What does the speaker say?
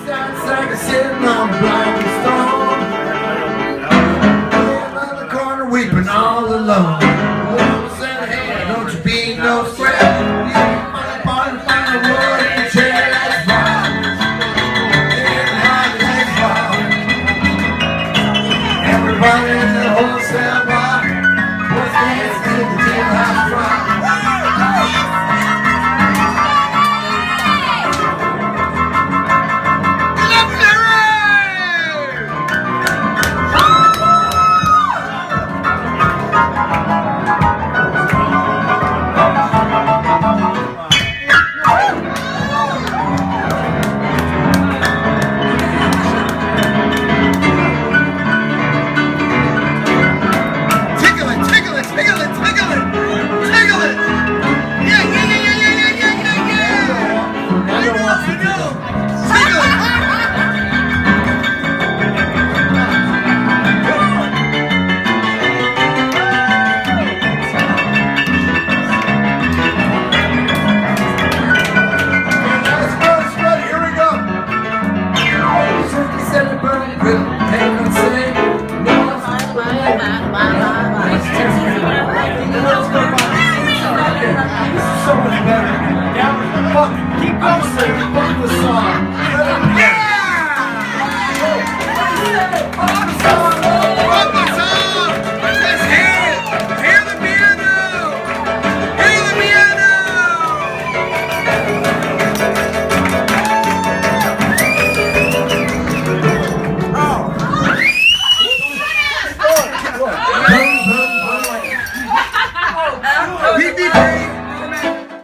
Sounds like a sitting on a blind stone, laying on the corner weeping all alone. Woman said, hey, don't you be no sweat. My body find a wood in the Jailhouse Rock. In the heart of the everybody in the wholesale bar was dancing in the Jailhouse Rock. So much better. Keep going, singing. Fuck the song. Yeah!